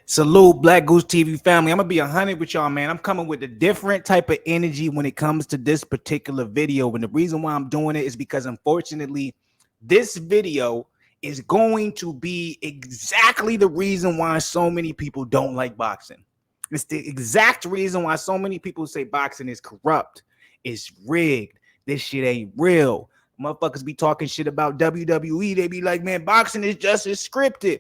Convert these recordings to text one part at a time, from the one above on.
Salute, Black Goose TV family. I'm gonna be 100 with y'all, man. I'm coming with a different type of energy when it comes to this particular video. And the reason why I'm doing it is because, unfortunately, this video is going to be exactly the reason why so many people don't like boxing. It's the exact reason why so many people say boxing is corrupt, it's rigged, this shit ain't real. Motherfuckers be talking shit about WWE. They be like, man, boxing is just as scripted.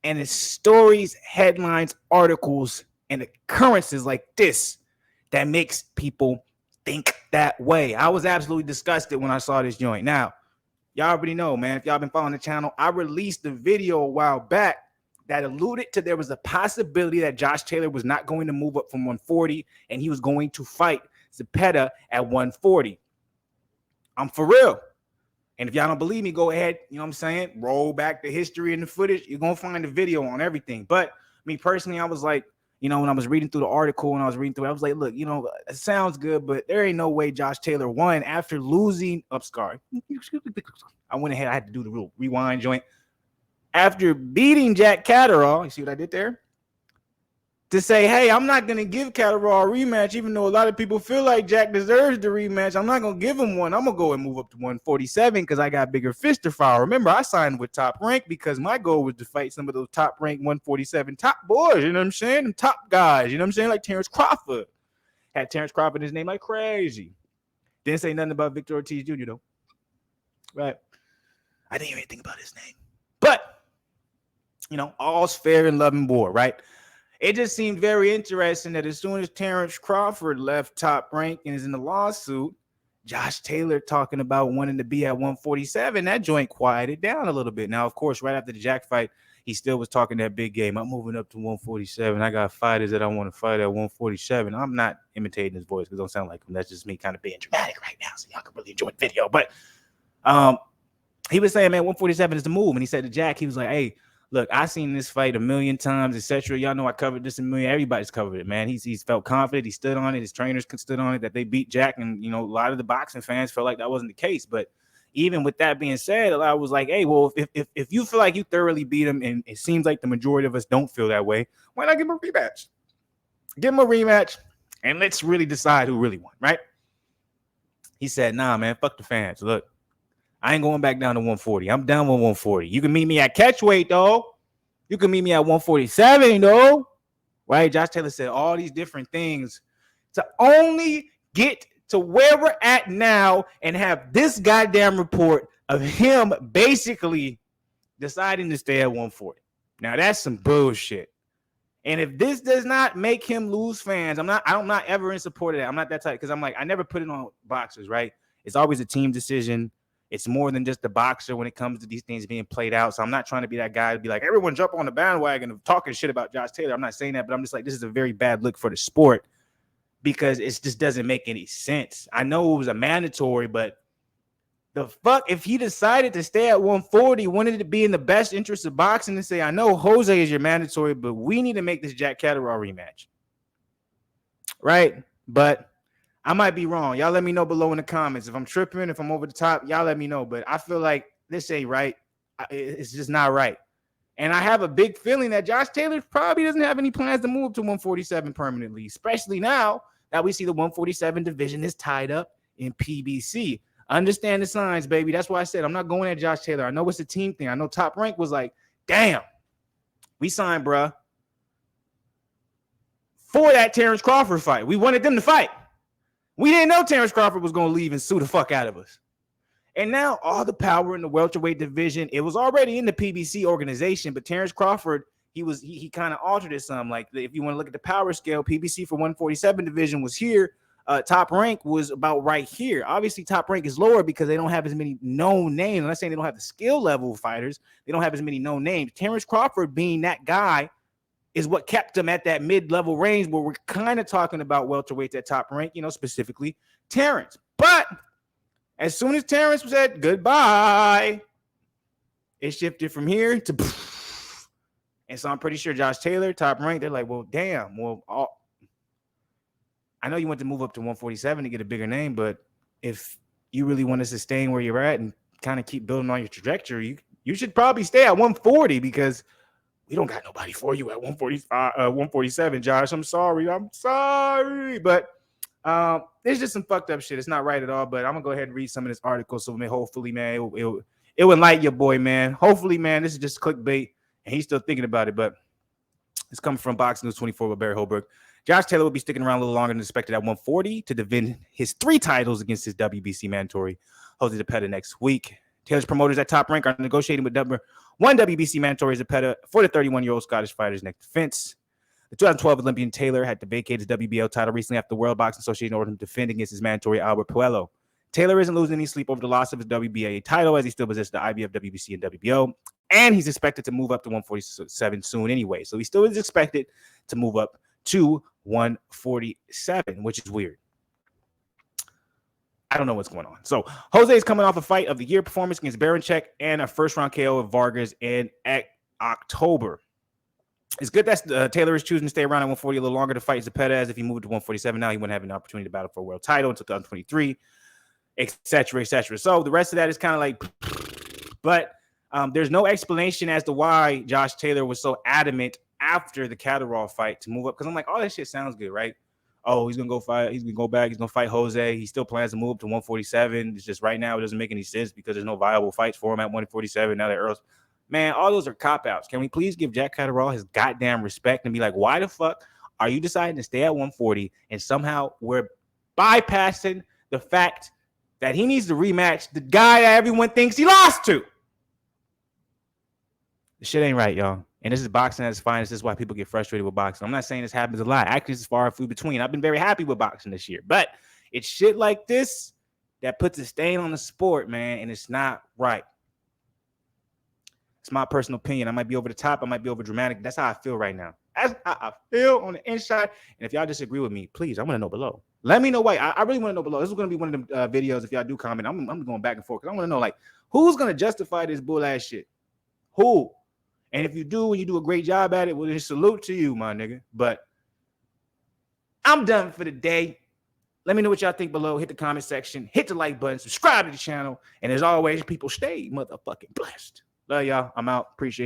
And it's stories, headlines, articles, and occurrences like this that makes people think that way. I was absolutely disgusted when I saw this joint. Now, y'all already know, man, if y'all been following the channel, I released a video a while back that alluded to there was a possibility that Josh Taylor was not going to move up from 140 and he was going to fight Zepeda at 140. I'm for real. And if y'all don't believe me, go ahead, you know what I'm saying? Roll back the history and the footage. You're going to find the video on everything. But me personally, I was like, you know, when I was reading through the article and I was reading through it, I was like, look, you know, it sounds good, but there ain't no way Josh Taylor won after losing Upscar. I went ahead. I had to do the real rewind joint. After beating Jack Catterall, you see what I did there? To say, hey, I'm not going to give Catterall a rematch, even though a lot of people feel like Jack deserves the rematch. I'm not going to give him one. I'm going to go and move up to 147 because I got bigger fish to fire. Remember, I signed with Top Rank because my goal was to fight some of those top rank 147 top boys, you know what I'm saying? Them top guys, you know what I'm saying? Like Terrence Crawford. Had Terrence Crawford in his name like crazy. Didn't say nothing about Victor Ortiz Jr., though. Right? I didn't hear anything about his name. But, you know, all's fair in love and war, right? It just seemed very interesting that as soon as Terrence Crawford left Top Rank and is in the lawsuit, Josh Taylor talking about wanting to be at 147, that joint quieted down a little bit. Now, of course, right after the Jack fight, he still was talking that big game. I'm moving up to 147. I got fighters that I want to fight at 147. I'm not imitating his voice because it don't sound like him. That's just me kind of being dramatic right now, so y'all can really enjoy the video. But he was saying, man, 147 is the move. And he said to Jack, he was like, hey, look, I seen this fight a million times, etc. Y'all know I covered this a million. Everybody's covered it, man. He's felt confident. He stood on it. His trainers stood on it that they beat Jack. And, you know, a lot of the boxing fans felt like that wasn't the case. But even with that being said, a lot was like, hey, well, if you feel like you thoroughly beat him, and it seems like the majority of us don't feel that way, why not give him a rematch? Give him a rematch, and let's really decide who really won, right? He said, nah, man, fuck the fans. Look, I ain't going back down to 140. I'm down with 140. You can meet me at catchweight, though. You can meet me at 147, though. Right? Josh Taylor said all these different things to only get to where we're at now and have this goddamn report of him basically deciding to stay at 140. Now, that's some bullshit. And if this does not make him lose fans, I'm not ever in support of that. I'm not that type because I'm like, I never put it on boxers, right? It's always a team decision. It's more than just the boxer when it comes to these things being played out. So I'm not trying to be that guy to be like, everyone jump on the bandwagon of talking shit about Josh Taylor. I'm not saying that, but I'm just like, this is a very bad look for the sport because it just doesn't make any sense. I know it was a mandatory, but the fuck, if he decided to stay at 140, wanted to be in the best interest of boxing and say, I know Jose is your mandatory, but we need to make this Jack Catterall rematch. Right? But I might be wrong. Y'all let me know below in the comments. If I'm tripping, if I'm over the top, y'all let me know. But I feel like this ain't right. It's just not right. And I have a big feeling that Josh Taylor probably doesn't have any plans to move to 147 permanently, especially now that we see the 147 division is tied up in PBC. Understand the signs, baby. That's why I said I'm not going at Josh Taylor. I know it's a team thing. I know Top Rank was like, damn, we signed, bruh, for that Terrence Crawford fight. We wanted them to fight. We didn't know Terrence Crawford was going to leave and sue the fuck out of us. And now all the power in the welterweight division, it was already in the PBC organization, but Terrence Crawford, he kind of altered it some. Like if you want to look at the power scale, PBC for 147 division was here. Top Rank was about right here. Obviously, Top Rank is lower because they don't have as many known names. I'm not saying they don't have the skill level of fighters. They don't have as many known names. Terrence Crawford being that guy is what kept him at that mid-level range where we're kind of talking about welterweights at Top Rank, you know, specifically Terrence. But as soon as Terrence said goodbye, it shifted from here to and so I'm pretty sure Josh Taylor, Top Rank, they're like, well, damn, I know you want to move up to 147 to get a bigger name, but if you really want to sustain where you're at and kind of keep building on your trajectory, you should probably stay at 140 because we don't got nobody for you at 145, 147, Josh. I'm sorry. But there's just some fucked up shit. It's not right at all. But I'm gonna go ahead and read some of this article. So hopefully, man, it will enlighten your boy, man. Hopefully, man, this is just clickbait, and he's still thinking about it. But it's coming from Box News 24 with Barry Holbrook. Josh Taylor will be sticking around a little longer than expected at 140 to defend his 3 titles against his WBC mandatory Jose Zepeda next week. Taylor's promoters at Top Rank are negotiating with number 1 WBC mandatory Zepeda for the 31-year-old Scottish fighter's next defense. The 2012 Olympian Taylor had to vacate his WBO title recently after the World Boxing Association ordered him to defend against his mandatory Albert Puello. Taylor isn't losing any sleep over the loss of his WBA title as he still possesses the IBF, WBC, and WBO. And he's expected to move up to 147 soon anyway. So he still is expected to move up to 147, which is weird. I don't know what's going on. So Jose is coming off a fight of the year performance against Baranchek and a first-round KO of Vargas in October. It's good that Taylor is choosing to stay around at 140 a little longer to fight Zepeda, as if he moved to 147 now, he wouldn't have an opportunity to battle for a world title until 2023, etc., etc. So the rest of that is kind of like, but there's no explanation as to why Josh Taylor was so adamant after the Catterall fight to move up. Because I'm like, all that shit sounds good, right? Oh, he's gonna go fight. He's gonna go back. He's gonna fight Jose. He still plans to move up to 147. It's just right now it doesn't make any sense because there's no viable fights for him at 147 now that Earl's. Man, all those are cop outs. Can we please give Jack Catterall his goddamn respect and be like, why the fuck are you deciding to stay at 140 and somehow we're bypassing the fact that he needs to rematch the guy that everyone thinks he lost to? The shit ain't right, y'all. And this is boxing at its finest. This is why people get frustrated with boxing. I'm not saying this happens a lot. Actually, it's far and few between. I've been very happy with boxing this year. But it's shit like this that puts a stain on the sport, man, and it's not right. It's my personal opinion. I might be over the top. I might be over dramatic. That's how I feel right now. That's how I feel on the inside. And if y'all disagree with me, please, I want to know below. Let me know why. I really want to know below. This is going to be one of them videos. If y'all do comment, I'm going back and forth because I want to know, like, who's going to justify this bull ass shit? Who? And if you do, and you do a great job at it, well, just salute to you, my nigga. But I'm done for the day. Let me know what y'all think below. Hit the comment section. Hit the like button. Subscribe to the channel. And as always, people stay motherfucking blessed. Love y'all. I'm out. Appreciate it.